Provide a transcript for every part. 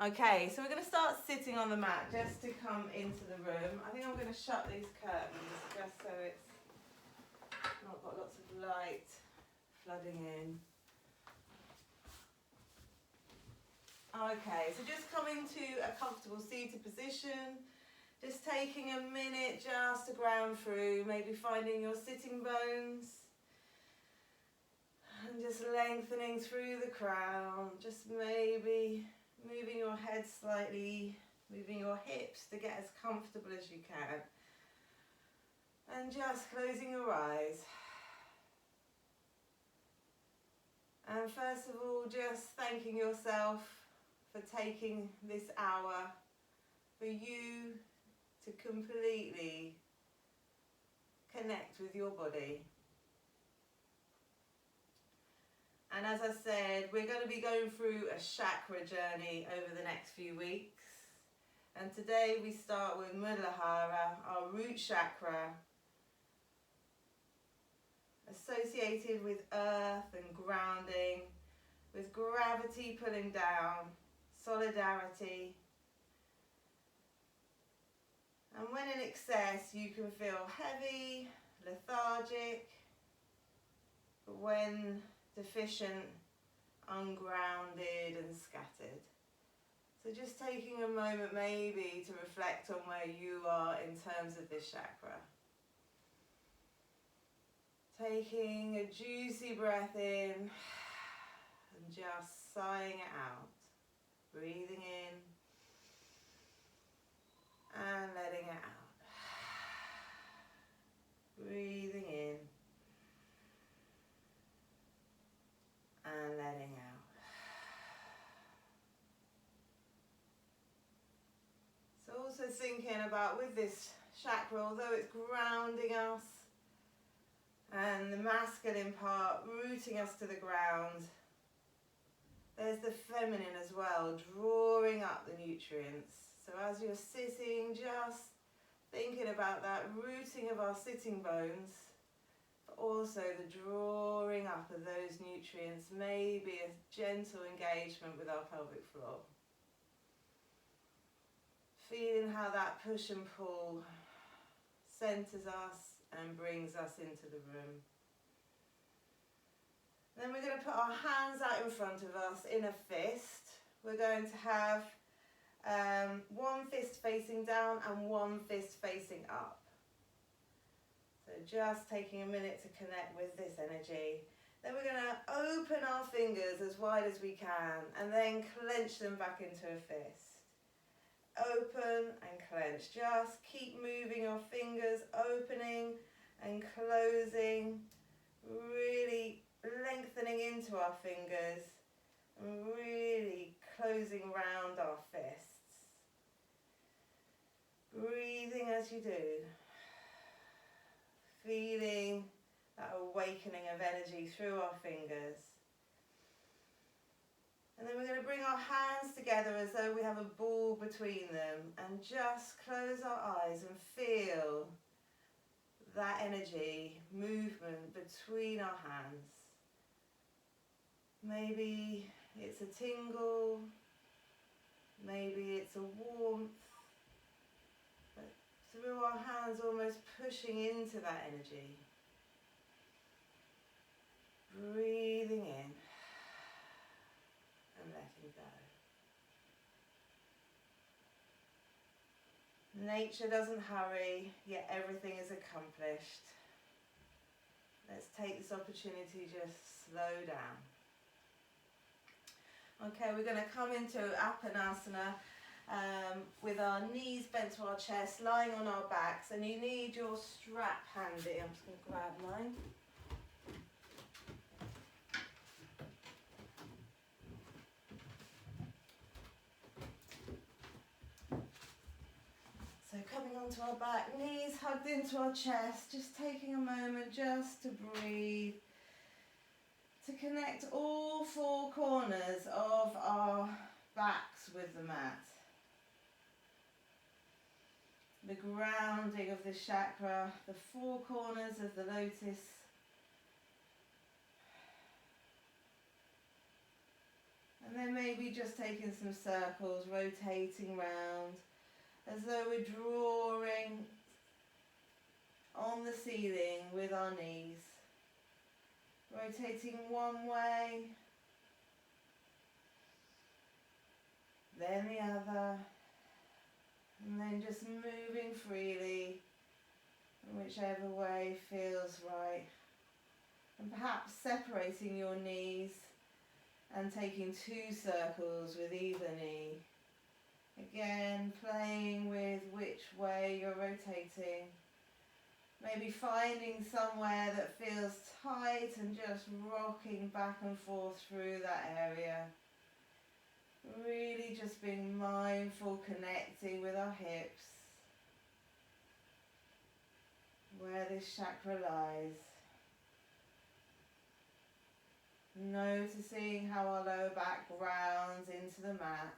Okay, so we're going to start sitting on the mat just to come into the room. I think I'm going to shut these curtains just so it's not got lots of light flooding in. Okay, so just coming to a comfortable seated position, just taking a minute just to ground through, maybe finding your sitting bones and just lengthening through the crown, just maybe moving your head slightly, moving your hips to get as comfortable as you can, and just closing your eyes. And first of all, just thanking yourself for taking this hour for you to completely connect with your body. And as I said, we're going to be going through a chakra journey over the next few weeks. And today we start with Muladhara, our root chakra, associated with earth and grounding, with gravity pulling down, solidarity. And when in excess, you can feel heavy, lethargic, but when deficient, ungrounded and scattered. So just taking a moment maybe to reflect on where you are in terms of this chakra. Taking a juicy breath in and just sighing it out. Breathing in and letting it out. Breathing in and letting out. So also thinking about with this chakra, although it's grounding us and the masculine part rooting us to the ground, there's the feminine as well, drawing up the nutrients. So as you're sitting, just thinking about that rooting of our sitting bones, but also the drawing up of those nutrients, maybe a gentle engagement with our pelvic floor. Feeling how that push and pull centers us and brings us into the room. Then we're going to put our hands out in front of us in a fist. We're going to have one fist facing down and one fist facing up. So just taking a minute to connect with this energy. Then we're going to open our fingers as wide as we can and then clench them back into a fist. Open and clench. Just keep moving your fingers, opening and closing, really lengthening into our fingers and really closing round our fists. Breathing as you do. Feeling that awakening of energy through our fingers. And then we're going to bring our hands together as though we have a ball between them and just close our eyes and feel that energy, movement between our hands. Maybe it's a tingle, maybe it's a warmth, but through our hands almost pushing into that energy. Breathing in and letting go. Nature doesn't hurry, yet everything is accomplished. Let's take this opportunity to just slow down. Okay, we're going to come into Apanasana with our knees bent to our chest, lying on our backs, and you need your strap handy. I'm just going to grab mine. So coming onto our back, knees hugged into our chest, just taking a moment just to breathe, to connect all four corners of our backs with the mat. The grounding of the chakra, the four corners of the lotus. And then maybe just taking some circles, rotating round, as though we're drawing on the ceiling with our knees. Rotating one way, then the other, and then just moving freely in whichever way feels right. And perhaps separating your knees and taking 2 circles with either knee. Again, playing with which way you're rotating. Maybe finding somewhere that feels tight and just rocking back and forth through that area. Really just being mindful, connecting with our hips, where this chakra lies. Noticing how our lower back rounds into the mat.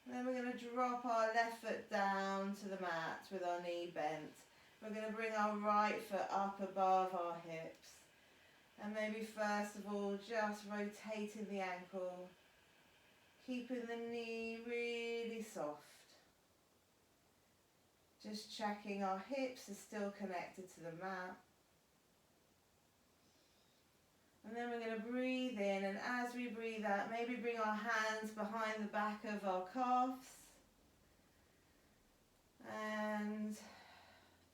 Then we're going to drop our left foot down to the mat with our knee bent. We're going to bring our right foot up above our hips. And maybe first of all, just rotating the ankle, keeping the knee really soft. Just checking our hips are still connected to the mat. And then we're going to breathe in, and as we breathe out, maybe bring our hands behind the back of our calves. And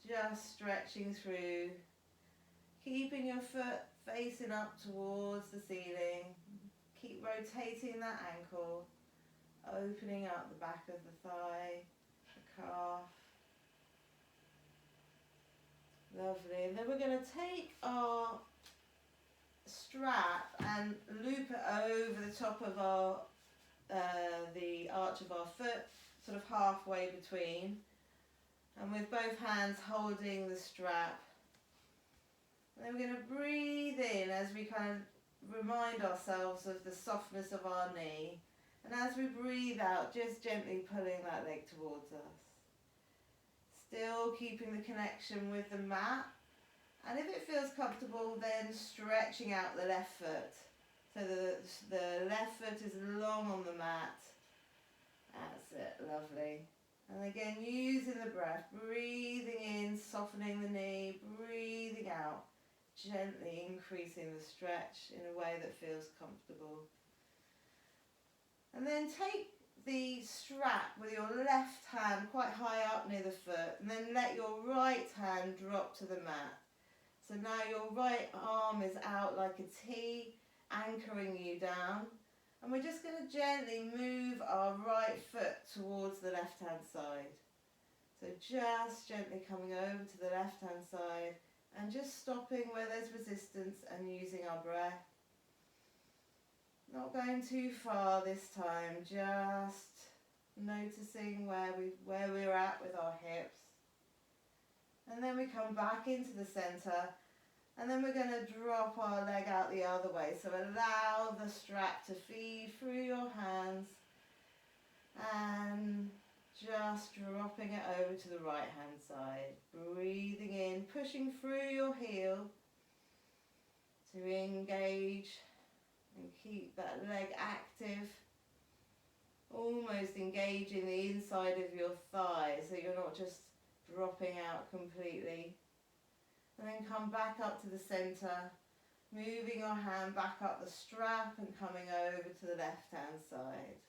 just stretching through, keeping your foot facing up towards the ceiling. Keep rotating that ankle, opening up the back of the thigh, the calf. Lovely. And then we're going to take our strap and loop it over the top of our the arch of our foot, sort of halfway between, and with both hands holding the strap. And then we're going to breathe in as we kind of remind ourselves of the softness of our knee, and as we breathe out, just gently pulling that leg towards us, still keeping the connection with the mat. And if it feels comfortable, then stretching out the left foot. So the left foot is long on the mat. That's it, lovely. And again, using the breath, breathing in, softening the knee, breathing out, gently increasing the stretch in a way that feels comfortable. And then take the strap with your left hand quite high up near the foot, and then let your right hand drop to the mat. So now your right arm is out like a T, anchoring you down. And we're just going to gently move our right foot towards the left hand side. So just gently coming over to the left hand side and just stopping where there's resistance and using our breath. Not going too far this time, just noticing where we're at with our hips. And then we come back into the center, and then we're going to drop our leg out the other way. So allow the strap to feed through your hands and just dropping it over to the right hand side. Breathing in, pushing through your heel to engage and keep that leg active. Almost engaging the inside of your thigh so you're not just dropping out completely. And then come back up to the center, moving your hand back up the strap and coming over to the left hand side.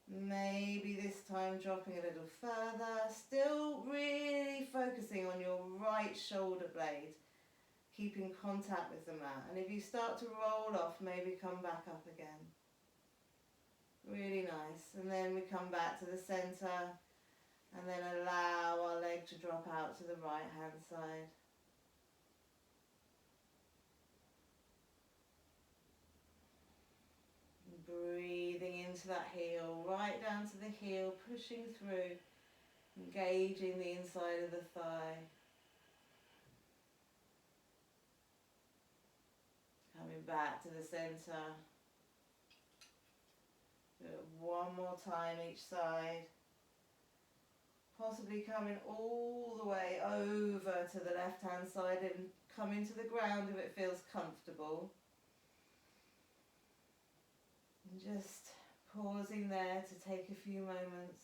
Maybe this time dropping a little further, still really focusing on your right shoulder blade, keeping contact with the mat. And if you start to roll off, maybe come back up again. Really nice. And then we come back to the center, and then allow our leg to drop out to the right hand side. Breathing into that heel, right down to the heel, pushing through, engaging the inside of the thigh. Coming back to the center. Do it one more time each side. Possibly coming all the way over to the left hand side and coming to the ground if it feels comfortable. And just pausing there to take a few moments.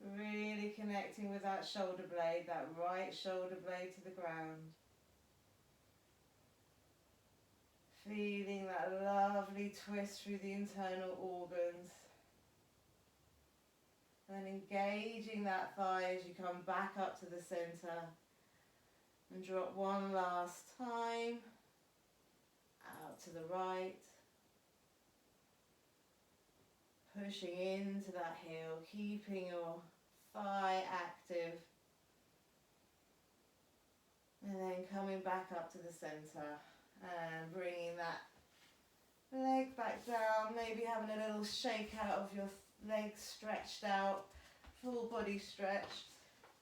Really connecting with that shoulder blade, that right shoulder blade to the ground. Feeling that lovely twist through the internal organs. And engaging that thigh as you come back up to the center. And drop one last time. Out to the right. Pushing into that heel, keeping your thigh active. And then coming back up to the center. And bringing that leg back down, maybe having a little shake out of your legs stretched out, full body stretch.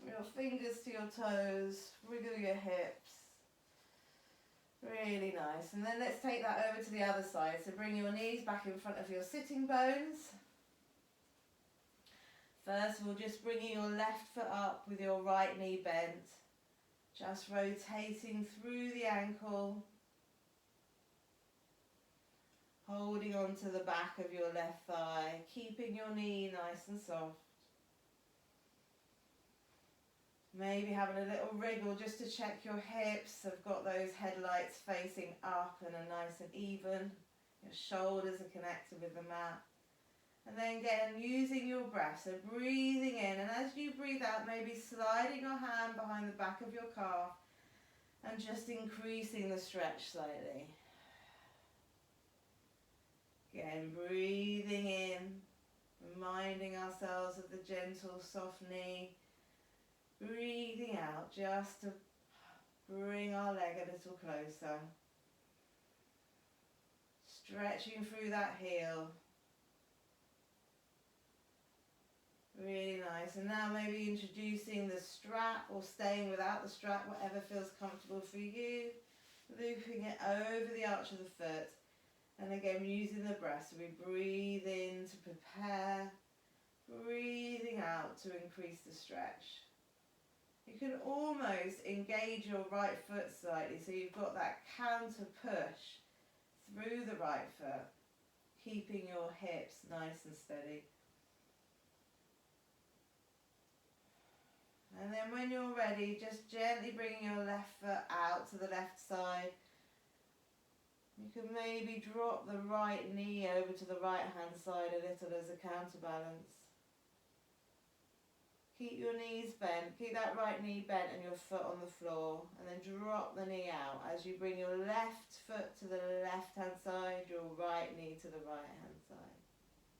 Your fingers to your toes, wriggle your hips. Really nice. And then let's take that over to the other side. So bring your knees back in front of your sitting bones. First of all, just bringing your left foot up with your right knee bent. Just rotating through the ankle. Holding on to the back of your left thigh, keeping your knee nice and soft. Maybe having a little wriggle just to check your hips have got those headlights facing up and are nice and even. Your shoulders are connected with the mat. And then again, using your breath, so breathing in, and as you breathe out, maybe sliding your hand behind the back of your calf and just increasing the stretch slightly. Again, breathing in, reminding ourselves of the gentle, soft knee. Breathing out, just to bring our leg a little closer. Stretching through that heel. Really nice. And now maybe introducing the strap or staying without the strap, whatever feels comfortable for you. Looping it over the arch of the foot. And again, using the breath. So we breathe in to prepare. Breathing out to increase the stretch. You can almost engage your right foot slightly. So you've got that counter push through the right foot. Keeping your hips nice and steady. And then when you're ready, just gently bringing your left foot out to the left side. You can maybe drop the right knee over to the right hand side a little as a counterbalance. Keep your knees bent, keep that right knee bent and your foot on the floor. And then drop the knee out as you bring your left foot to the left hand side, your right knee to the right hand side.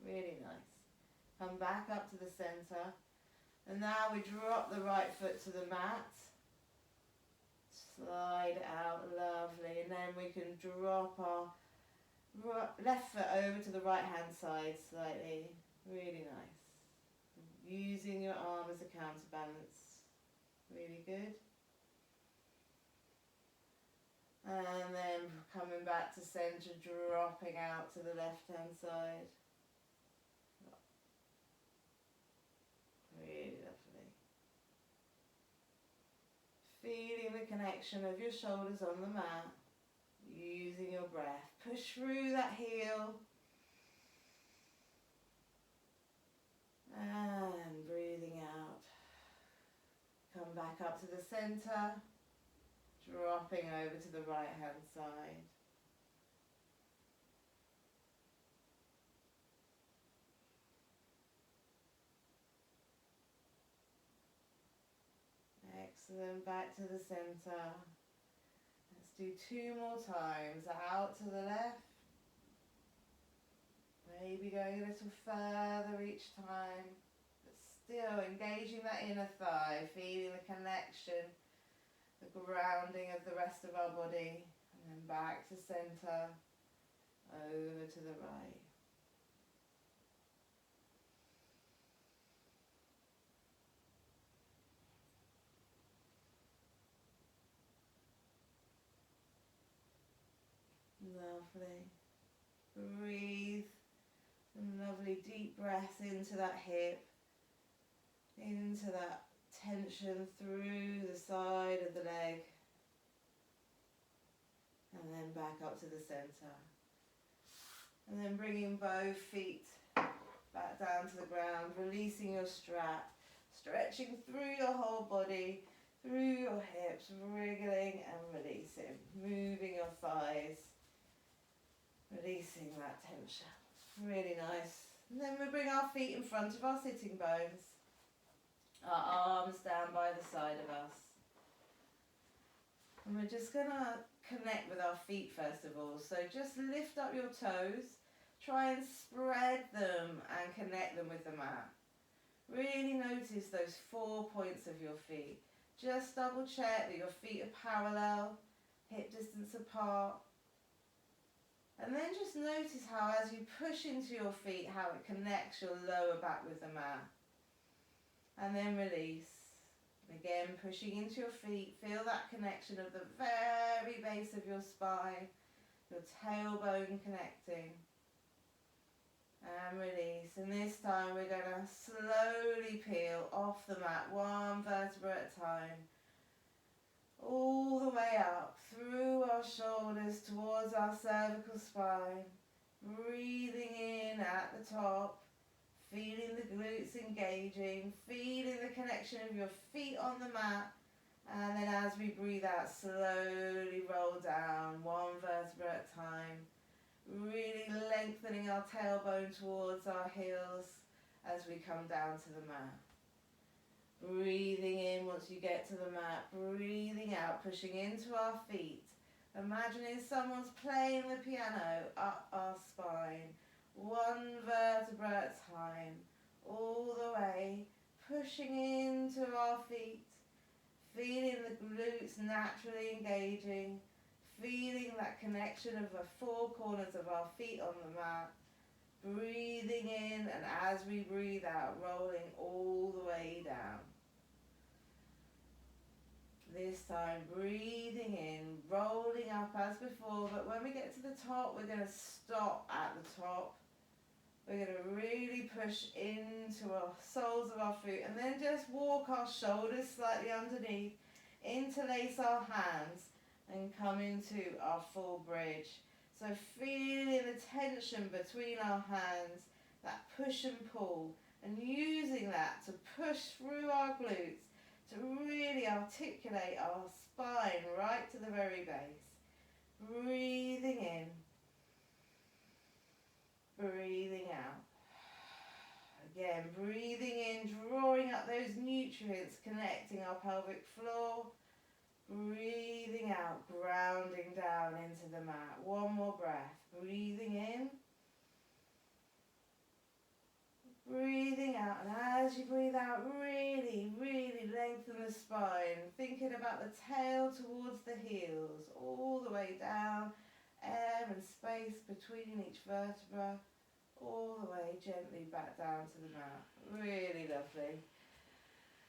Really nice. Come back up to the center. And now we drop the right foot to the mat. Slide out, lovely. And then we can drop our left foot over to the right hand side slightly. Really nice. Using your arm as a counterbalance. Really good. And then coming back to center, dropping out to the left hand side. Really lovely. Feeling the connection of your shoulders on the mat. Using your breath. Push through that heel. And breathing out. Come back up to the center. Dropping over to the right hand side. Excellent, back to the center. Let's do 2 more times. Out to the left. Maybe going a little further each time. But still engaging that inner thigh, feeling the connection, the grounding of the rest of our body. And then back to center, over to the right. Lovely. Breathe. And lovely deep breath into that hip. Into that tension through the side of the leg. And then back up to the center. And then bringing both feet back down to the ground, releasing your strap, stretching through your whole body, through your hips, wriggling and releasing, moving your thighs, releasing that tension. Really nice. And then we bring our feet in front of our sitting bones, our arms down by the side of us. And we're just going to connect with our feet first of all. So just lift up your toes, try and spread them and connect them with the mat. Really notice those 4 points of your feet. Just double check that your feet are parallel, hip distance apart. And then just notice how as you push into your feet, how it connects your lower back with the mat. And then release. Again, pushing into your feet, feel that connection of the very base of your spine, your tailbone connecting. And release. And this time we're going to slowly peel off the mat, one vertebra at a time. All the way up, through our shoulders, towards our cervical spine. Breathing in at the top. Feeling the glutes engaging, feeling the connection of your feet on the mat, and then as we breathe out, slowly roll down, one vertebra at a time, really lengthening our tailbone towards our heels as we come down to the mat. Breathing in once you get to the mat, breathing out, pushing into our feet, imagining someone's playing the piano up our spine, one vertebra at a time, all the way, pushing into our feet, feeling the glutes naturally engaging, feeling that connection of the 4 corners of our feet on the mat, breathing in, and as we breathe out, rolling all the way down. This time, breathing in, rolling up as before, but when we get to the top, we're going to stop at the top. We're going to really push into our soles of our feet and then just walk our shoulders slightly underneath, interlace our hands and come into our full bridge. So feeling the tension between our hands, that push and pull, and using that to push through our glutes to really articulate our spine right to the very base. Breathing in. Breathing out. Again, breathing in, drawing up those nutrients, connecting our pelvic floor. Breathing out, grounding down into the mat. One more breath. Breathing in. Breathing out, and as you breathe out, really, really lengthen the spine. Thinking about the tail towards the heels, all the way down. Air and space between each vertebra, all the way gently back down to the mat. Really lovely.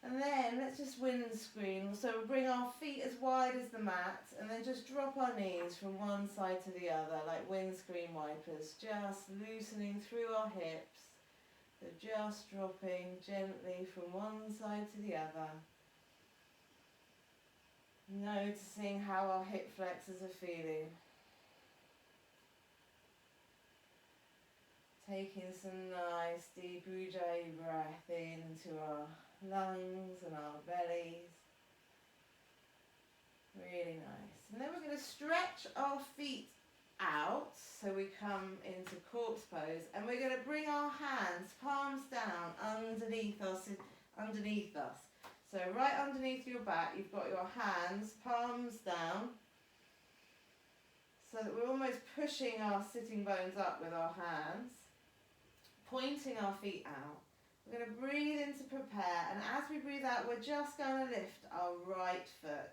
And then let's just windscreen. So we'll bring our feet as wide as the mat and then just drop our knees from one side to the other like windscreen wipers, just loosening through our hips. So just dropping gently from one side to the other. Noticing how our hip flexors are feeling. Taking some nice deep Ujjayi breath into our lungs and our bellies. Really nice. And then we're going to stretch our feet out so we come into corpse pose, and we're going to bring our hands, palms down, underneath us. So right underneath your back, you've got your hands, palms down, so that we're almost pushing our sitting bones up with our hands. Pointing our feet out. We're going to breathe in to prepare, and as we breathe out, we're just going to lift our right foot,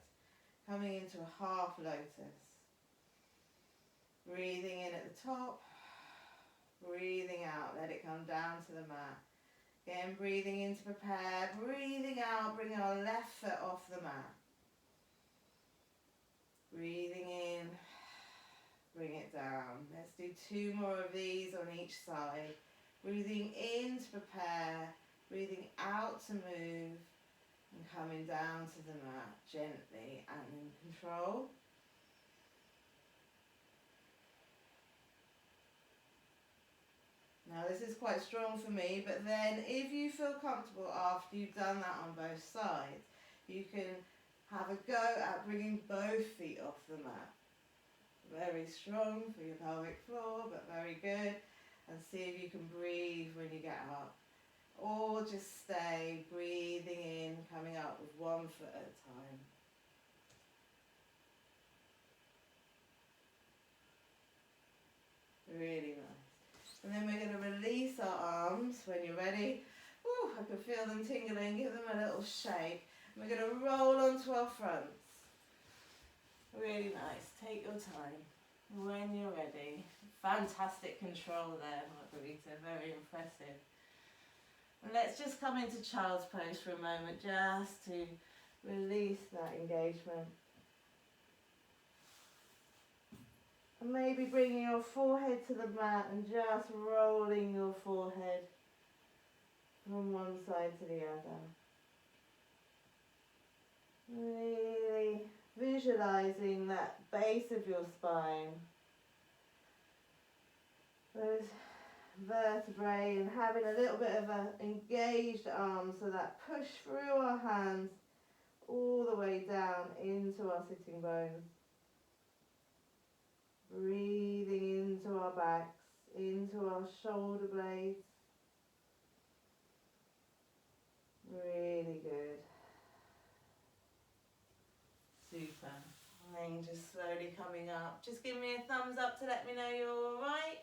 coming into a half lotus. Breathing in at the top, breathing out, let it come down to the mat. Again, breathing in to prepare, breathing out, bring our left foot off the mat. Breathing in, bring it down. Let's do 2 more of these on each side. Breathing in to prepare, breathing out to move, and coming down to the mat gently and in control. Now this is quite strong for me, but then if you feel comfortable after you've done that on both sides, you can have a go at bringing both feet off the mat. Very strong for your pelvic floor, but very good. And see if you can breathe when you get up. Or just stay breathing in, coming up with 1 foot at a time. Really nice. And then we're going to release our arms when you're ready. Ooh, I can feel them tingling. Give them a little shake. And we're going to roll onto our fronts. Really nice. Take your time when you're ready. Fantastic control there, Margarita. Very impressive. And let's just come into child's pose for a moment, just to release that engagement. And maybe bringing your forehead to the mat and just rolling your forehead from one side to the other. Really visualizing that base of your spine, those vertebrae, and having a little bit of an engaged arm, so that push through our hands all the way down into our sitting bones. Breathing into our backs, into our shoulder blades. Really good. Super. And just slowly coming up. Just give me a thumbs up to let me know you're all right.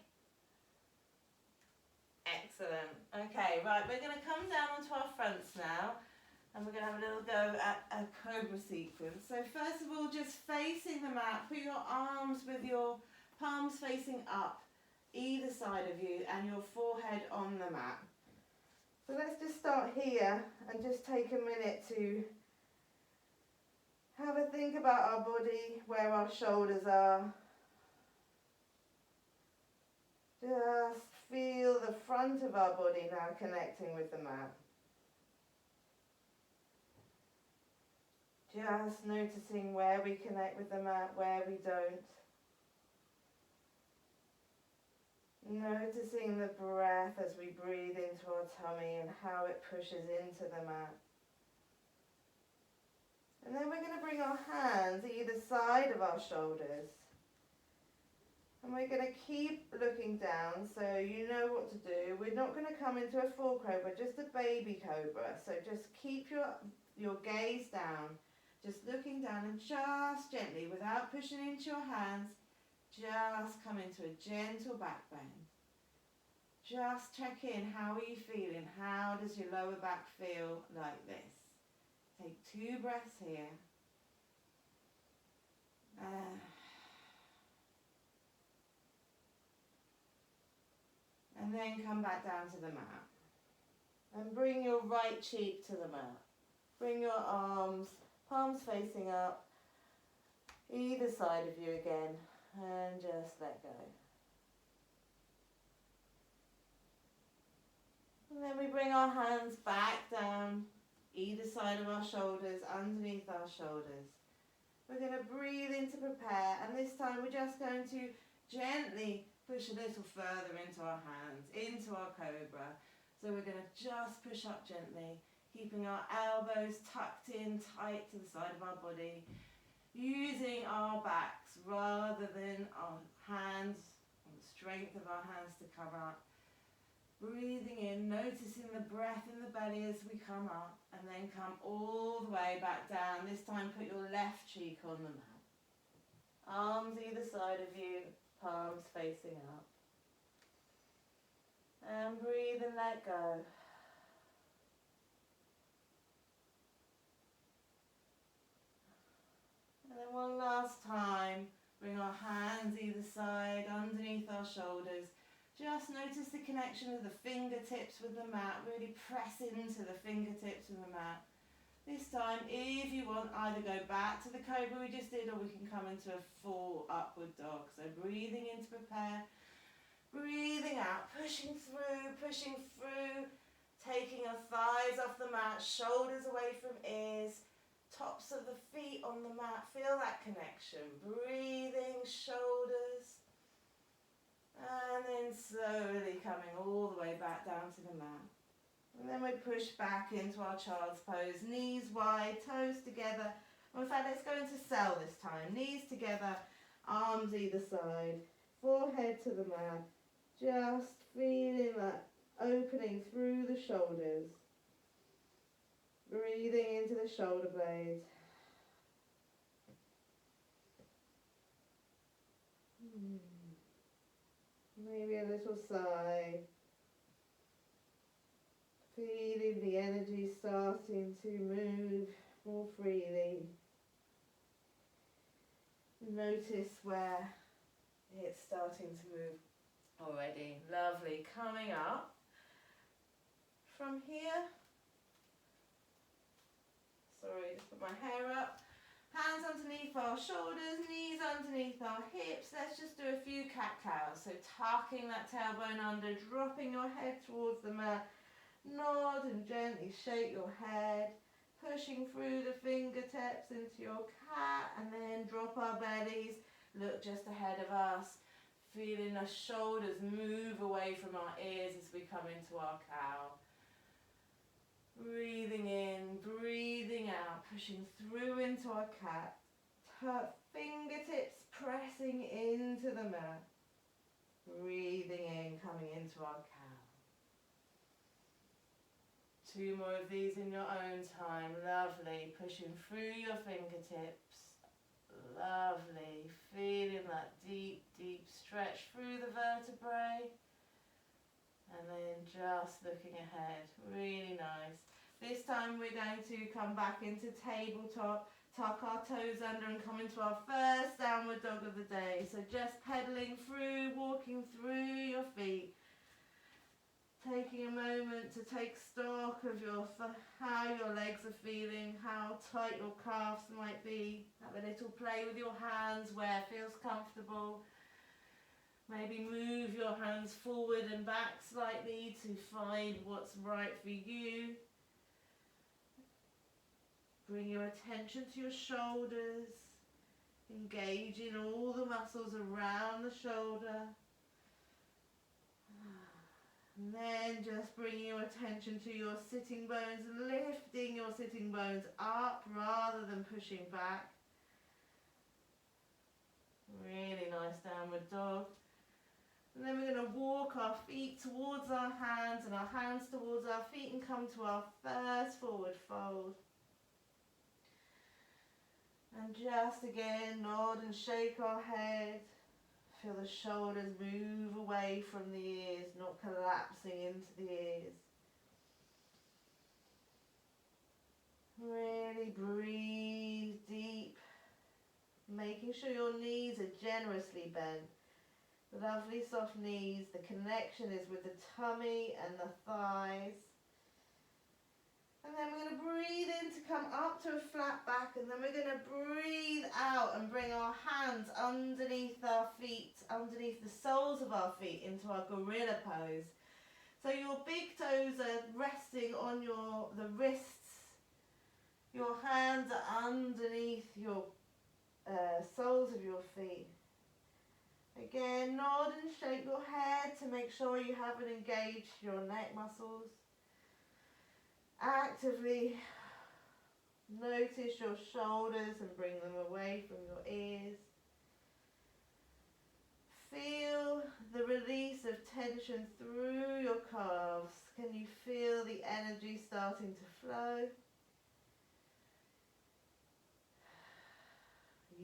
Excellent. Okay, right, we're going to come down onto our fronts now, and we're going to have a little go at a cobra sequence. So first of all, just facing the mat, put your arms with your palms facing up, either side of you, and your forehead on the mat. So let's just start here and just take a minute to have a think about our body, where our shoulders are. Just feel the front of our body now connecting with the mat. Just noticing where we connect with the mat, where we don't. Noticing the breath as we breathe into our tummy and how it pushes into the mat. And then we're going to bring our hands either side of our shoulders. And we're going to keep looking down, so you know what to do. We're not going to come into a full cobra, just a baby cobra. So just keep your gaze down, just looking down, and just gently, without pushing into your hands, just come into a gentle back bend. Just check in, how are you feeling? How does your lower back feel like this? Take 2 breaths here. And then come back down to the mat. And bring your right cheek to the mat. Bring your arms, palms facing up, either side of you again, and just let go. And then we bring our hands back down, either side of our shoulders, underneath our shoulders. We're going to breathe in to prepare, and this time we're just going to gently push a little further into our hands, into our cobra. So we're going to just push up gently, keeping our elbows tucked in tight to the side of our body, using our backs rather than our hands, and the strength of our hands to come up. Breathing in, noticing the breath in the belly as we come up, and then come all the way back down. This time put your left cheek on the mat. Arms either side of you, palms facing up. And breathe and let go. And then one last time, bring our hands either side, underneath our shoulders. Just notice the connection of the fingertips with the mat. Really press into the fingertips with the mat. This time, if you want, either go back to the cobra we just did, or we can come into a full upward dog. So breathing in to prepare. Breathing out, pushing through, taking our thighs off the mat, shoulders away from ears, tops of the feet on the mat. Feel that connection. Breathing, shoulders. And then slowly coming all back down to the mat. And then we push back into our child's pose. Knees wide, toes together. In fact, let's go into cell this time. Knees together, arms either side. Forehead to the mat. Just feeling that opening through the shoulders. Breathing into the shoulder blades. Maybe a little sigh. Feeling the energy starting to move more freely. Notice where it's starting to move already. Lovely. Coming up from here. Sorry, just put my hair up. Hands underneath our shoulders, knees underneath our hips. Let's just do a few cat-cows. So tucking that tailbone under, dropping your head towards the mat. Nod and gently shake your head. Pushing through the fingertips into your cat, and then drop our bellies. Look just ahead of us. Feeling the shoulders move away from our ears as we come into our cow. Breathing in, breathing out, pushing through into our cat. Fingertips pressing into the mat. Breathing in, coming into our cow. 2 more of these in your own time. Lovely. Pushing through your fingertips. Lovely. Feeling that deep, deep stretch through the vertebrae. And then just looking ahead. Really nice. This time we're going to come back into tabletop, tuck our toes under and come into our first downward dog of the day. So just pedaling through, walking through your feet. Taking a moment to take stock of how your legs are feeling, how tight your calves might be. Have a little play with your hands where it feels comfortable. Maybe move your hands forward and back slightly to find what's right for you. Bring your attention to your shoulders. Engaging all the muscles around the shoulder. And then just bringing your attention to your sitting bones, lifting your sitting bones up rather than pushing back. Really nice downward dog. And then we're going to walk our feet towards our hands and our hands towards our feet and come to our first forward fold. And just again nod and shake our head. Feel the shoulders move away from the ears, not collapsing into the ears. Really breathe deep, making sure your knees are generously bent. Lovely soft knees. The connection is with the tummy and the thighs. And then we're going to breathe in to come up to a flat back, and then we're going to breathe out and bring our hands underneath our feet, underneath the soles of our feet into our gorilla pose. So your big toes are resting on the wrists. Your hands are underneath your soles of your feet. Again, nod and shake your head to make sure you haven't engaged your neck muscles. Actively notice your shoulders and bring them away from your ears. Feel the release of tension through your calves. Can you feel the energy starting to flow?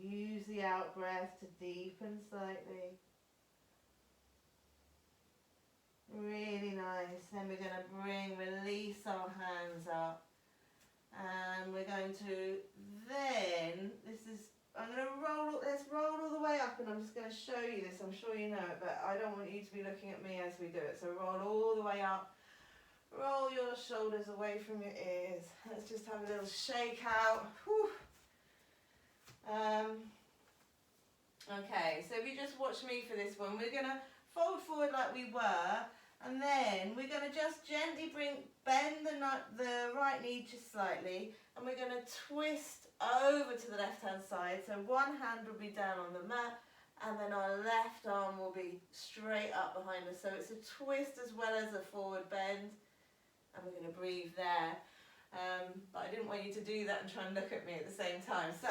Use the out breath to deepen slightly. Really nice. Then we're going to release our hands up. And we're going to let's roll all the way up, and I'm just going to show you this. I'm sure you know it, but I don't want you to be looking at me as we do it. So roll all the way up. Roll your shoulders away from your ears. Let's just have a little shake out. Whew. Okay, so if you just watch me for this one, we're going to fold forward like we were, and then we're going to just gently bend the right knee just slightly, and we're going to twist over to the left hand side. So one hand will be down on the mat and then our left arm will be straight up behind us. So it's a twist as well as a forward bend, and we're going to breathe there. But I didn't want you to do that and try and look at me at the same time. So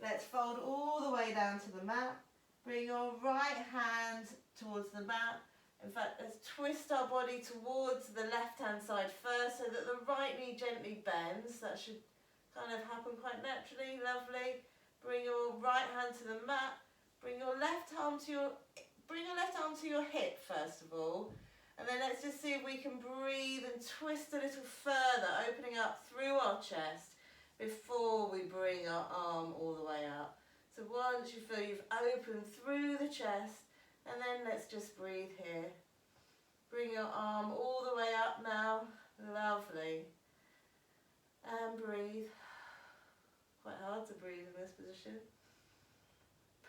let's fold all the way down to the mat. Bring your right hand towards the mat. In fact, let's twist our body towards the left-hand side first so that the right knee gently bends. That should kind of happen quite naturally. Lovely. Bring your right hand to the mat. Bring your left arm to your hip first of all. And then let's just see if we can breathe and twist a little further, opening up through our chest before we bring our arm all the way up. So once you feel you've opened through the chest, and then let's just breathe here. Bring your arm all the way up now. Lovely. And breathe. Quite hard to breathe in this position.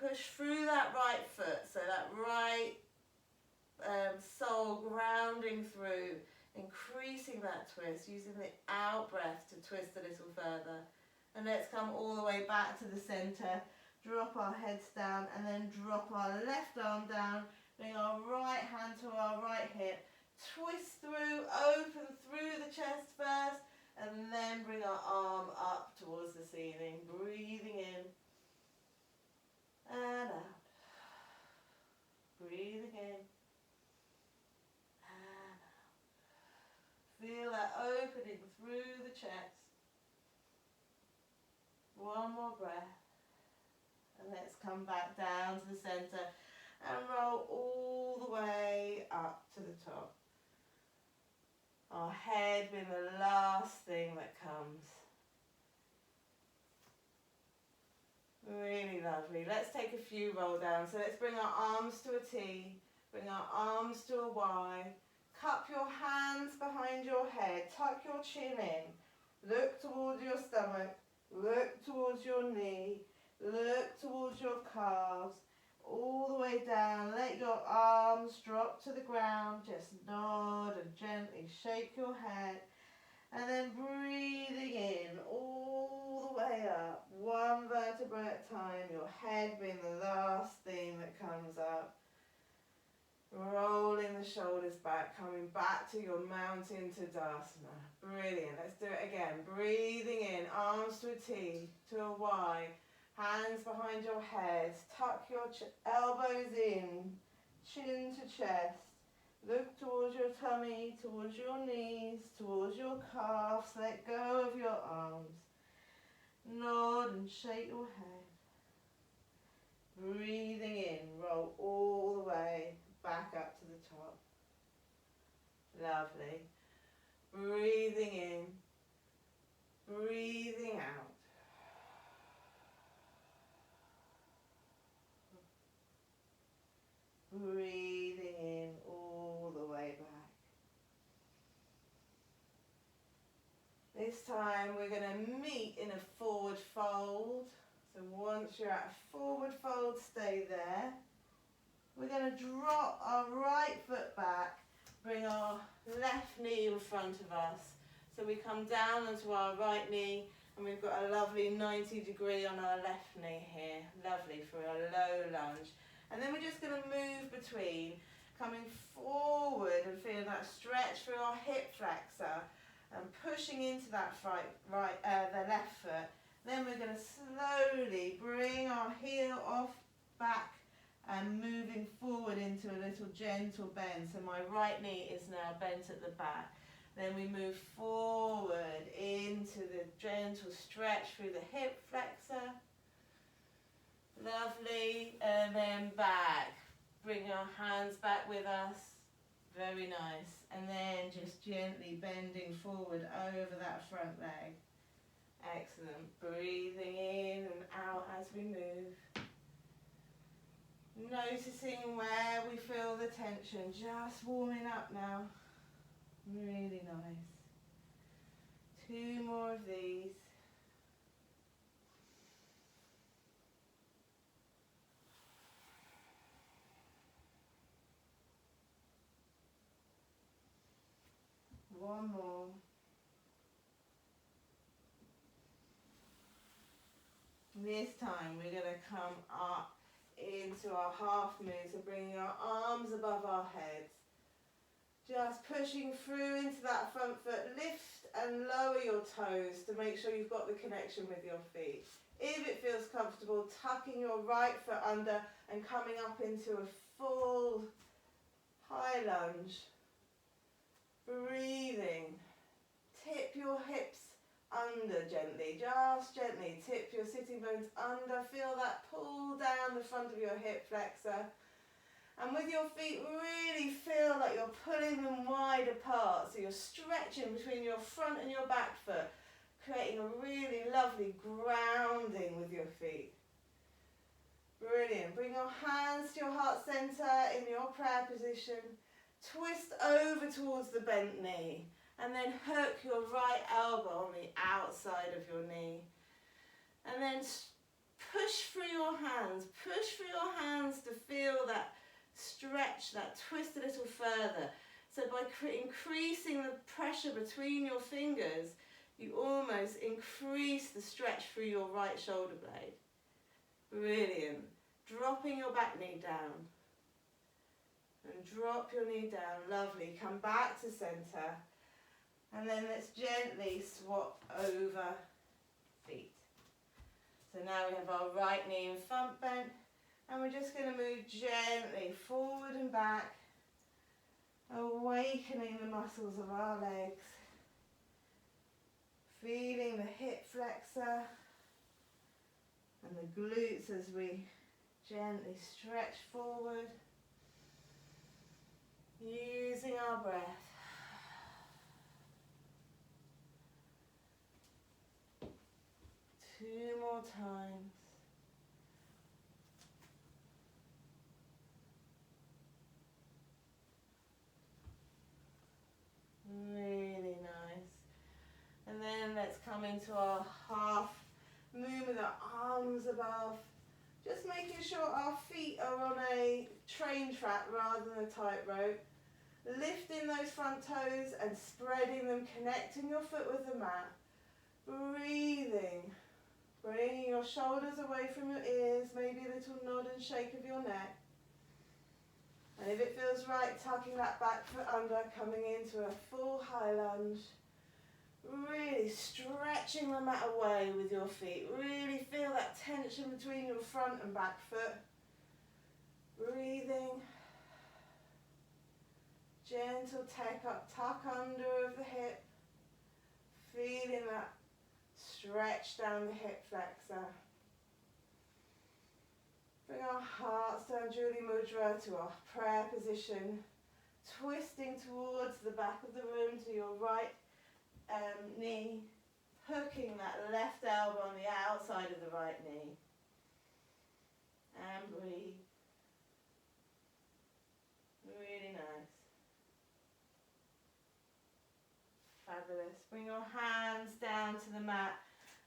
Push through that right foot, so that right sole grounding through, increasing that twist, using the out breath to twist a little further. And let's come all the way back to the center. Drop our heads down and then drop our left arm down. Bring our right hand to our right hip. Twist through, open through the chest first, and then bring our arm up towards the ceiling. Breathing in and out. Breathing in and out. Feel that opening through the chest. One more breath. And let's come back down to the center and roll all the way up to the top. Our head being the last thing that comes. Really lovely. Let's take a few roll downs. So let's bring our arms to a T, bring our arms to a Y, cup your hands behind your head, tuck your chin in, look towards your stomach, look towards your knee, look towards your calves, all the way down. Let your arms drop to the ground. Just nod and gently shake your head. And then breathing in all the way up, one vertebra at a time, your head being the last thing that comes up. Rolling the shoulders back, coming back to your mountain Tadasana. Brilliant. Let's do it again. Breathing in, arms to a T, to a Y. Hands behind your head, tuck your elbows in, chin to chest. Look towards your tummy, towards your knees, towards your calves. Let go of your arms. Nod and shake your head. Breathing in, roll all the way back up to the top. Lovely. Breathing in, breathing out. Breathing in all the way back. This time we're going to meet in a forward fold. So once you're at a forward fold, stay there. We're going to drop our right foot back, bring our left knee in front of us. So we come down onto our right knee, and we've got a lovely 90 degree on our left knee here. Lovely for a low lunge. And then we're just going to move between, coming forward and feeling that stretch through our hip flexor and pushing into that the left foot. Then we're going to slowly bring our heel off back and moving forward into a little gentle bend. So my right knee is now bent at the back. Then we move forward into the gentle stretch through the hip flexor. Lovely, and then back. Bring our hands back with us. Very nice. And then just gently bending forward over that front leg. Excellent. Breathing in and out as we move. Noticing where we feel the tension. Just warming up now. Really nice. 2 more of these. One more. This time we're going to come up into our half move, so bringing our arms above our heads. Just pushing through into that front foot. Lift and lower your toes to make sure you've got the connection with your feet. If it feels comfortable, tucking your right foot under and coming up into a full high lunge. Breathing. Tip your hips under gently, just gently. Tip your sitting bones under. Feel that pull down the front of your hip flexor. And with your feet, really feel like you're pulling them wide apart. So you're stretching between your front and your back foot, creating a really lovely grounding with your feet. Brilliant. Bring your hands to your heart center in your prayer position. Twist over towards the bent knee. And then hook your right elbow on the outside of your knee. And then push through your hands. Push through your hands to feel that stretch, that twist a little further. So by increasing the pressure between your fingers, you almost increase the stretch through your right shoulder blade. Brilliant. Dropping your back knee down. And drop your knee down. Lovely. Come back to center. And then let's gently swap over feet. So now we have our right knee in front bent. And we're just going to move gently forward and back, awakening the muscles of our legs, feeling the hip flexor and the glutes as we gently stretch forward, using our breath. Two more times. Really nice. And then let's come into our half move with our arms above. Just making sure our feet are on a train track rather than a tightrope. Lifting those front toes and spreading them, connecting your foot with the mat. Breathing. Bringing your shoulders away from your ears, maybe a little nod and shake of your neck. And if it feels right, tucking that back foot under, coming into a full high lunge. Really stretching the mat away with your feet. Really feel that tension between your front and back foot. Breathing. Gentle tuck under of the hip. Feeling that stretch down the hip flexor. Bring our hearts down, Julie Mudra, to our prayer position. Twisting towards the back of the room to your right knee. Hooking that left elbow on the outside of the right knee. And breathe. Really nice. Fabulous. Bring your hands down to the mat.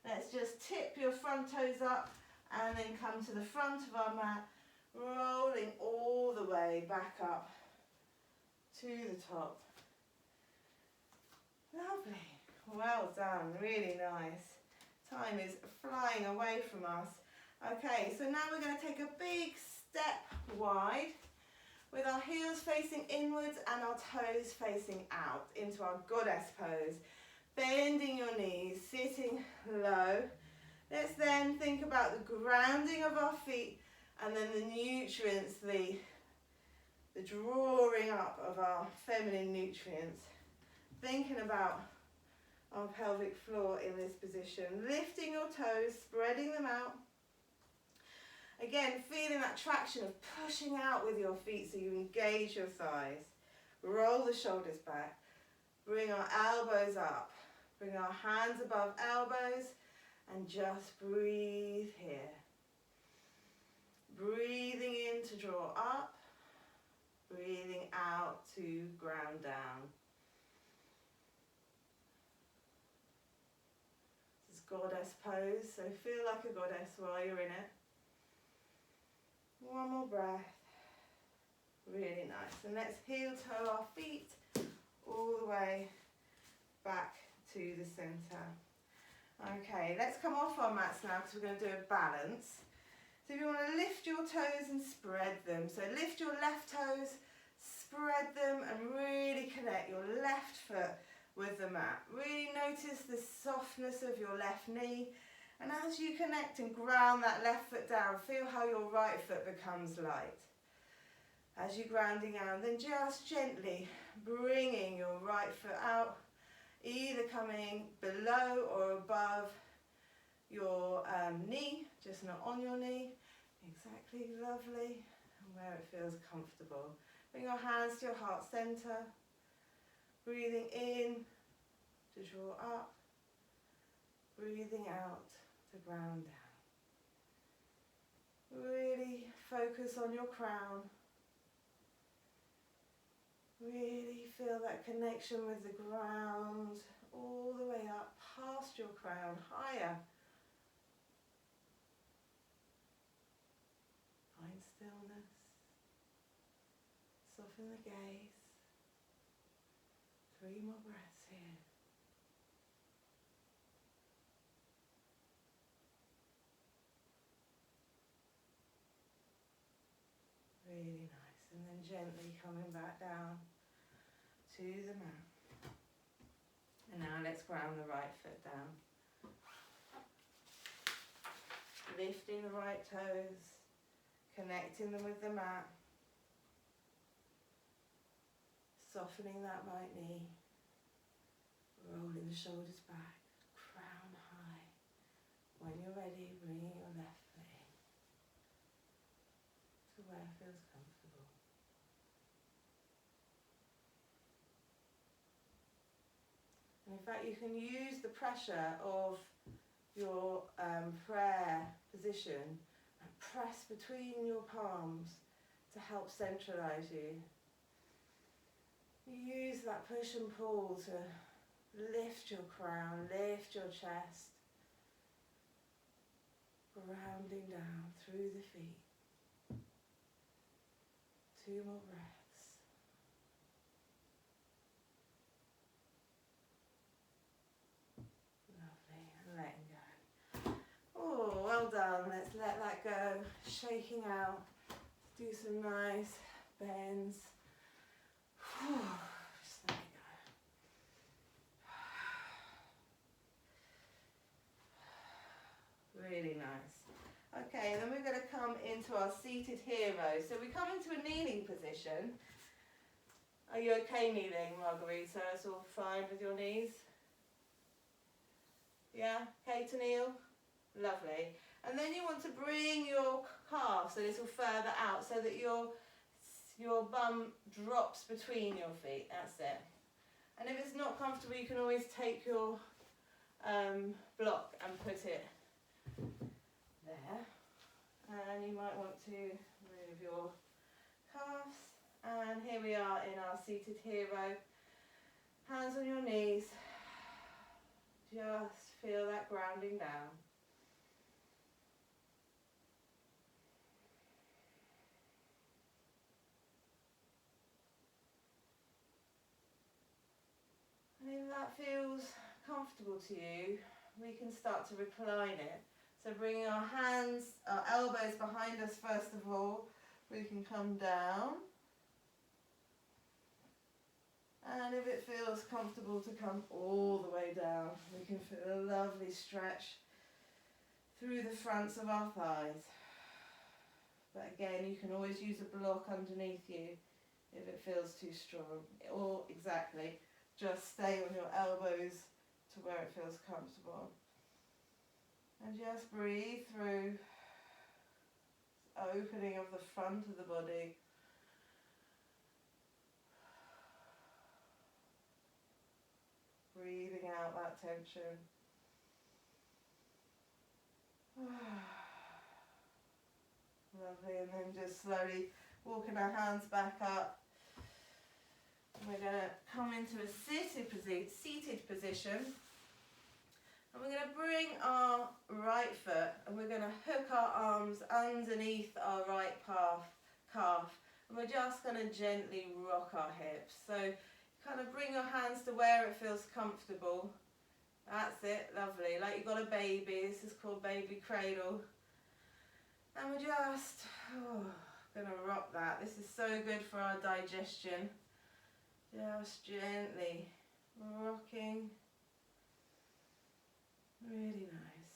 Let's just tip your front toes up and then come to the front of our mat, rolling all the way back up to the top. Lovely. Well done. Really nice. Time is flying away from us. Okay, so now we're going to take a big step wide with our heels facing inwards and our toes facing out into our goddess pose. Bending your knees, sitting low. Let's then think about the grounding of our feet and then the nutrients, the drawing up of our feminine nutrients. Thinking about our pelvic floor in this position. Lifting your toes, spreading them out. Again, feeling that traction of pushing out with your feet so you engage your thighs. Roll the shoulders back. Bring our elbows up. Bring our hands above elbows and just breathe here. Breathing in to draw up. Breathing out to ground down. This is goddess pose, so feel like a goddess while you're in it. One more breath. Really nice. And let's heel toe our feet all the way back to the center. Okay, let's come off our mats now because we're going to do a balance. So So if you want to lift your toes and spread them. So lift your left toes, spread them, and really connect your left foot with the mat. Really notice the softness of your left knee. And as you connect and ground that left foot down, feel how your right foot becomes light. As you're grounding down, then just gently bringing your right foot out, either coming below or above your knee, just not on your knee. Exactly, lovely, and where it feels comfortable. Bring your hands to your heart center, breathing in to draw up, breathing out to ground down. Really focus on your crown. Really feel that connection with the ground all the way up past your crown, higher. Find stillness. Soften the gaze. 3 more breaths here. Really nice. And then gently coming back down to the mat. And now let's ground the right foot down. Lifting the right toes, connecting them with the mat. Softening that right knee. Rolling the shoulders back, crown high. When you're ready, bringing your left foot in to where it feels comfortable. And in fact, you can use the pressure of your prayer position and press between your palms to help centralize you. You use that push and pull to lift your crown, lift your chest, grounding down through the feet. 2 more breaths. Lovely, and letting go. Oh, well done. Let's let that go. Shaking out. Do some nice bends. Just let it go. Really nice. Okay, then we're going to come into our seated hero. So we come into a kneeling position. Are you okay kneeling, Margarita? It's all fine with your knees? Yeah? Okay to kneel? Lovely. And then you want to bring your calves a little further out so that your bum drops between your feet. That's it. And if it's not comfortable, you can always take your block and put it there. And you might want to move your calves. And here we are in our seated hero. Hands on your knees. Just feel that grounding down. And if that feels comfortable to you, we can start to recline it. So bringing our hands, our elbows behind us first of all, we can come down. And if it feels comfortable to come all the way down, we can feel a lovely stretch through the fronts of our thighs. But again, you can always use a block underneath you if it feels too strong. Or exactly, just stay on your elbows to where it feels comfortable. And just breathe through this opening of the front of the body. Breathing out that tension. Lovely, and then just slowly walking our hands back up. And we're going to come into a seated position. And we're going to bring our right foot and we're going to hook our arms underneath our right calf. And we're just going to gently rock our hips. So kind of bring your hands to where it feels comfortable. That's it, lovely. Like you've got a baby. This is called baby cradle. And we're just gonna rock that. This is so good for our digestion. Just gently rocking. Really nice.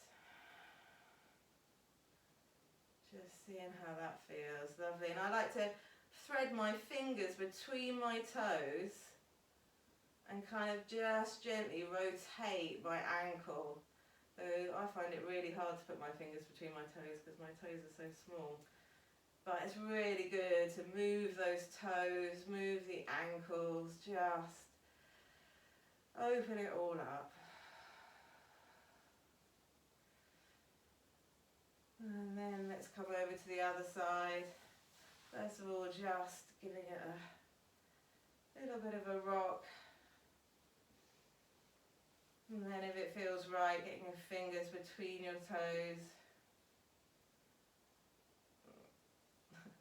Just seeing how that feels. Lovely. And I like to thread my fingers between my toes and kind of just gently rotate my ankle. So I find it really hard to put my fingers between my toes because my toes are so small. But it's really good to move those toes, move the ankles, just open it all up. And then let's come over to the other side. First of all, just giving it a little bit of a rock. And then if it feels right, getting your fingers between your toes.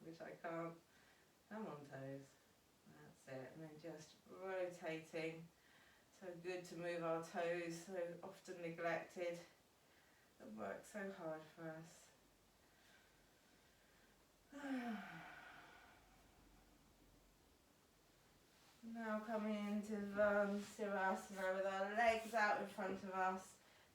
Which I can't. Come on, toes. That's it. And then just rotating. So good to move our toes, so often neglected. It works so hard for us. Now coming into Sirasana with our legs out in front of us,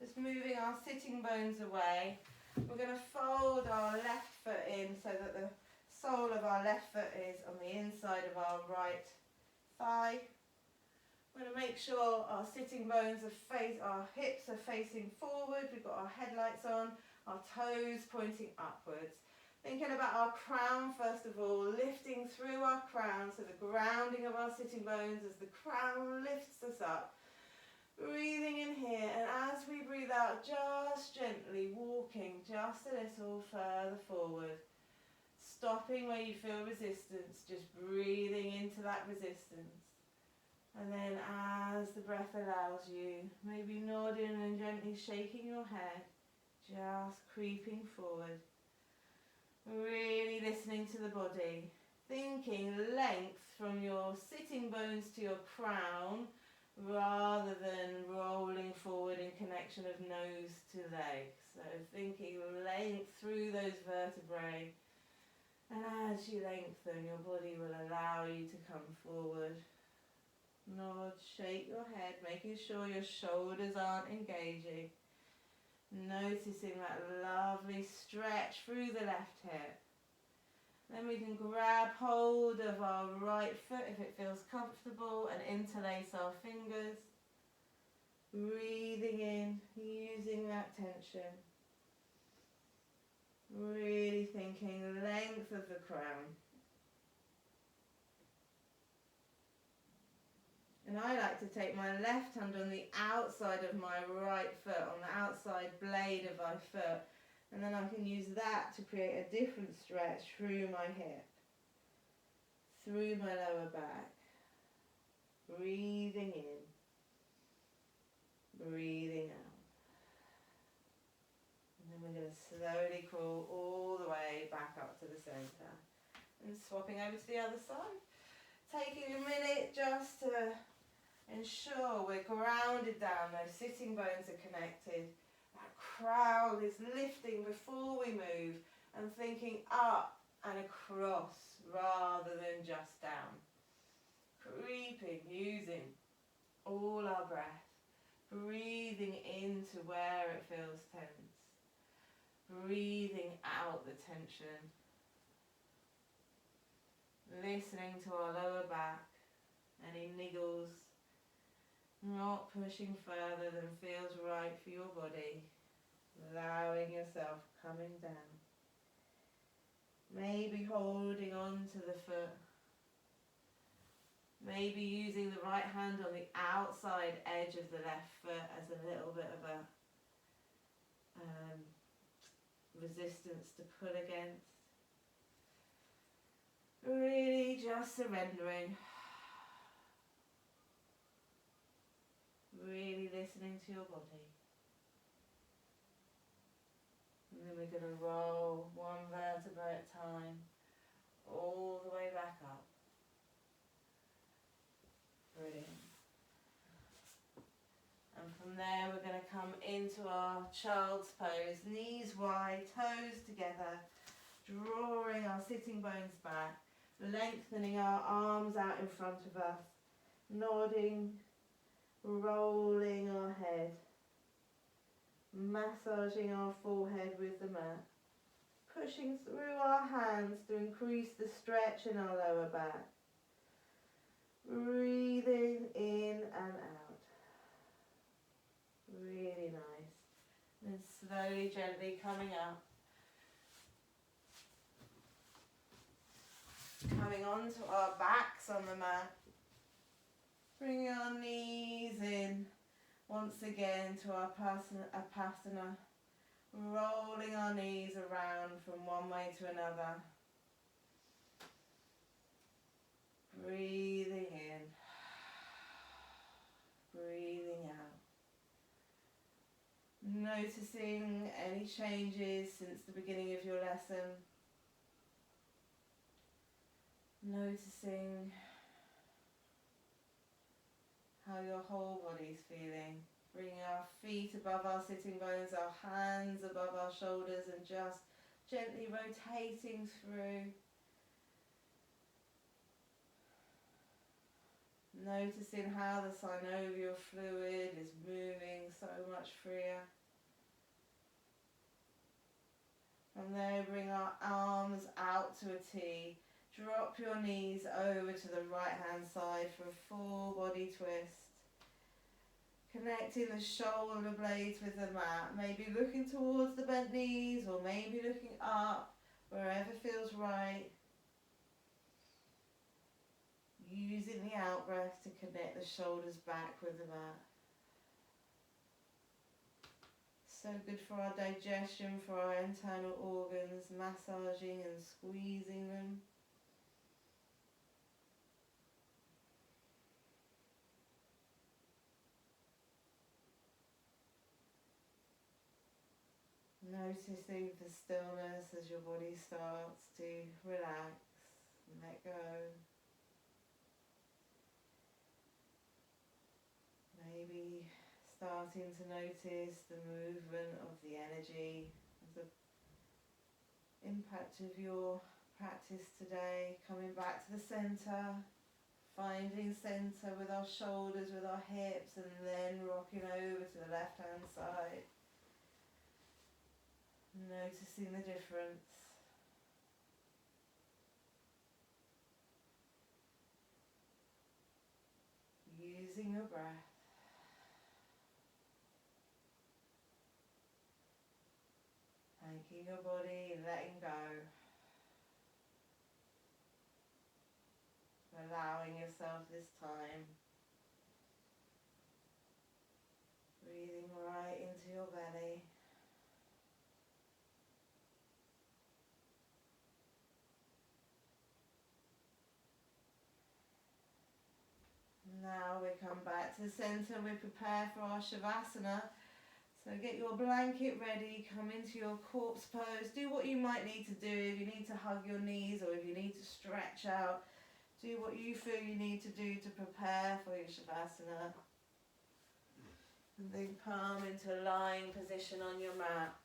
just moving our sitting bones away. We're going to fold our left foot in so that the sole of our left foot is on the inside of our right thigh. We're going to make sure our sitting bones our hips are facing forward. We've got our headlights on, our toes pointing upwards. Thinking about our crown first of all, lifting through our crown, so the grounding of our sitting bones as the crown lifts us up. Breathing in here, and as we breathe out, just gently walking just a little further forward. Stopping where you feel resistance, just breathing into that resistance. And then as the breath allows you, maybe nodding and gently shaking your head, just creeping forward. Really listening to the body, thinking length from your sitting bones to your crown rather than rolling forward in connection of nose to legs. So thinking length through those vertebrae, and as you lengthen, your body will allow you to come forward. Nod, shake your head, making sure your shoulders aren't engaging. Noticing that lovely stretch through the left hip. Then we can grab hold of our right foot if it feels comfortable and interlace our fingers. Breathing in, using that tension. Really thinking length of the crown. And I like to take my left hand on the outside of my right foot, on the outside blade of my foot, and then I can use that to create a different stretch through my hip, through my lower back. Breathing in, breathing out. And then we're going to slowly crawl all the way back up to the centre. And swapping over to the other side. Taking a minute just to ensure we're grounded down, those sitting bones are connected. That crown is lifting before we move and thinking up and across rather than just down. Creeping, using all our breath. Breathing into where it feels tense. Breathing out the tension. Listening to our lower back, any niggles. Not pushing further than feels right for your body. Allowing yourself coming down. Maybe holding on to the foot. Maybe using the right hand on the outside edge of the left foot as a little bit of a resistance to pull against. Really just surrendering. Really listening to your body. And then we're going to roll one vertebra at a time, all the way back up. Brilliant. And from there we're going to come into our child's pose, knees wide, toes together, drawing our sitting bones back, lengthening our arms out in front of us, nodding, rolling our head, massaging our forehead with the mat, pushing through our hands to increase the stretch in our lower back, breathing in and out. Really nice. And slowly, gently coming up. Coming onto our backs on the mat. Bringing our knees in once again to our Apasana. Rolling our knees around from one way to another. Breathing in. Breathing out. Noticing any changes since the beginning of your lesson. Noticing how your whole body's feeling. Bringing our feet above our sitting bones, our hands above our shoulders, and just gently rotating through. Noticing how the synovial fluid is moving so much freer. From there, bring our arms out to a T. Drop your knees over to the right hand side for a full body twist. Connecting the shoulder blades with the mat. Maybe looking towards the bent knees or maybe looking up, wherever feels right. Using the out breath to connect the shoulders back with the mat. So good for our digestion, for our internal organs, massaging and squeezing them. Noticing the stillness as your body starts to relax and let go. Maybe starting to notice the movement of the energy, the impact of your practice today, coming back to the centre, finding centre with our shoulders, with our hips, and then rocking over to the left hand side. Noticing the difference. Using your breath. Thanking your body and letting go. Allowing yourself this time. Breathing right into your belly. Now we come back to the centre and we prepare for our Shavasana. So get your blanket ready, come into your corpse pose. Do what you might need to do. If you need to hug your knees or if you need to stretch out, do what you feel you need to do to prepare for your Shavasana. And then come into a lying position on your mat.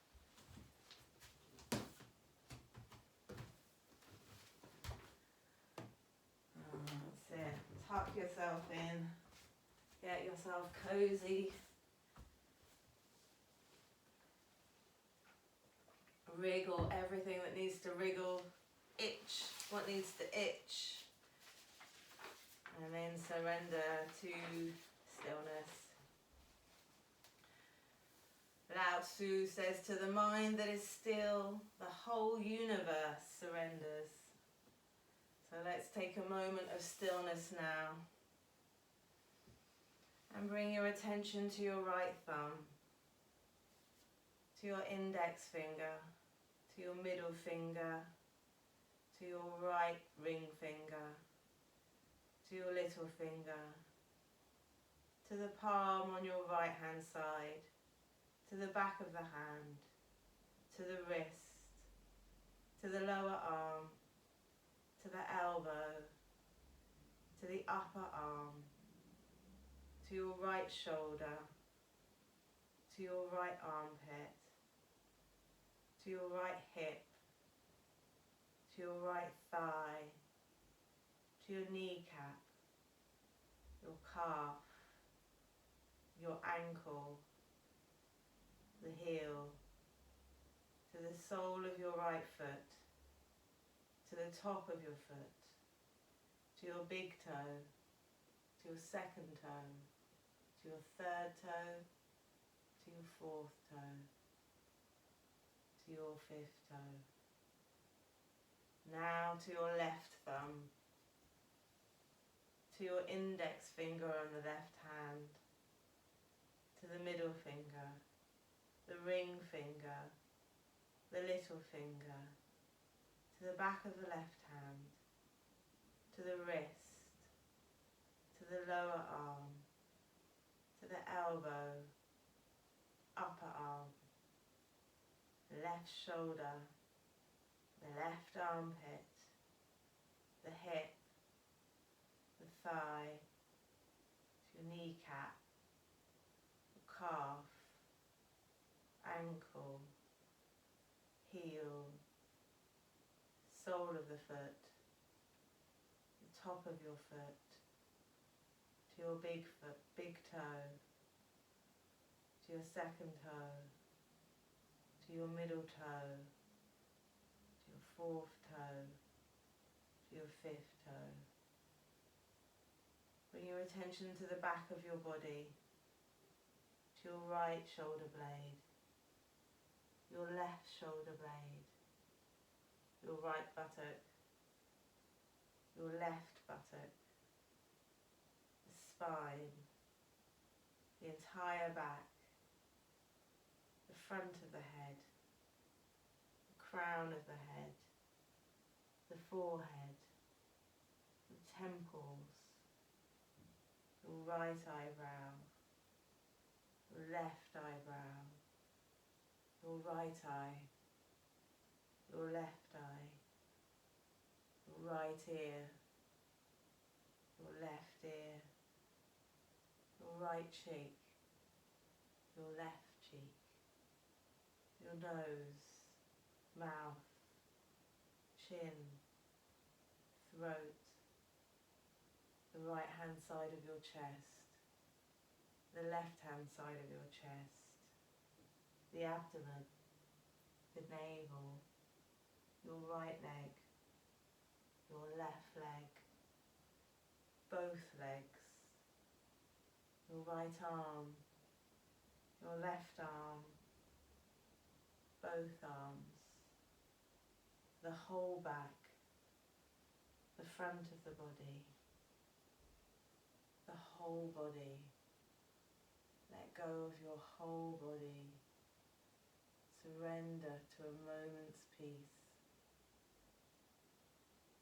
That's it. Tuck yourself in. Get yourself cozy. Wriggle everything that needs to wriggle. Itch what needs to itch. And then surrender to stillness. Lao Tzu says, to the mind that is still, the whole universe surrenders. So let's take a moment of stillness now. And bring your attention to your right thumb, to your index finger, to your middle finger, to your right ring finger, to your little finger, to the palm on your right hand side, to the back of the hand, to the wrist, to the lower arm, to the elbow, to the upper arm, to your right shoulder, to your right armpit, to your right hip, to your right thigh, to your kneecap, your calf, your ankle, the heel, to the sole of your right foot, to the top of your foot, to your big toe, to your second toe, to your third toe, to your fourth toe, to your fifth toe. Now to your left thumb, to your index finger on the left hand, to the middle finger, the ring finger, the little finger, to the back of the left hand, to the wrist, to the lower arm, to the elbow, upper arm, the left shoulder, the left armpit, the hip, the thigh, to your kneecap, your calf, ankle, heel, sole of the foot, the top of your foot, to your big foot, big toe, to your second toe, to your middle toe, to your fourth toe, to your fifth toe. Bring your attention to the back of your body, to your right shoulder blade, your left shoulder blade, your right buttock, your left buttock, the spine, the entire back, the front of the head, the crown of the head, the forehead, the temples, your right eyebrow, your left eyebrow, your right eye, your left eye, your right ear, your left ear, your right cheek, your left cheek, your nose, mouth, chin, throat, the right hand side of your chest, the left hand side of your chest, the abdomen, the navel, your right leg, your left leg, both legs, your right arm, your left arm, both arms, the whole back, the front of the body, the whole body. Let go of your whole body. Surrender to a moment's peace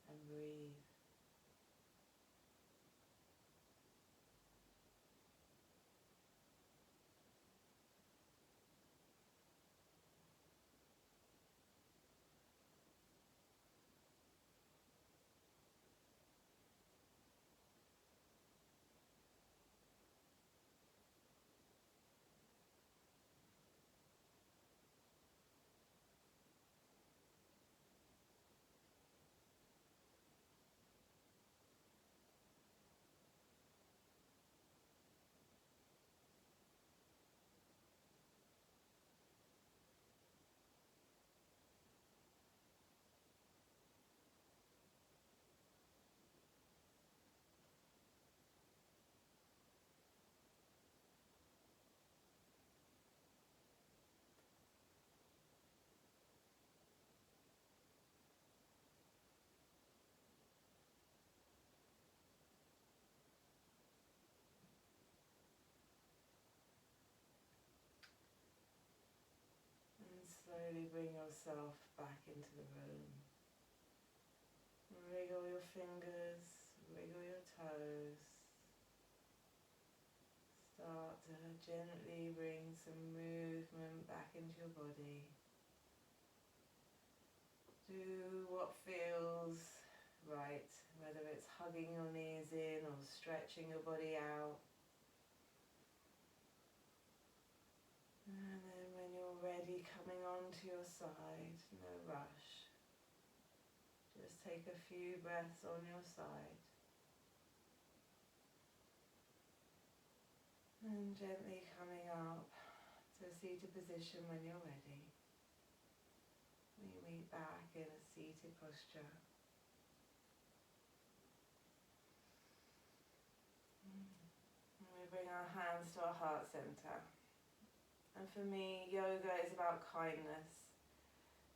and breathe. Slowly bring yourself back into the room. Wriggle your fingers, wriggle your toes. Start to gently bring some movement back into your body. Do what feels right, whether it's hugging your knees in or stretching your body out. And then when you're ready, coming onto your side, no rush. take a few breaths on your side. And gently coming up to a seated position when you're ready. We meet back in a seated posture. And we bring our hands to our heart center. And for me, yoga is about kindness.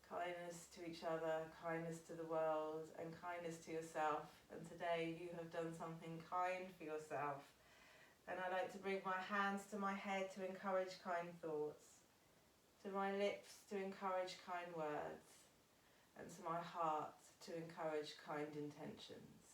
Kindness to each other, kindness to the world, and kindness to yourself. And today you have done something kind for yourself. And I like to bring my hands to my head to encourage kind thoughts, to my lips to encourage kind words, and to my heart to encourage kind intentions.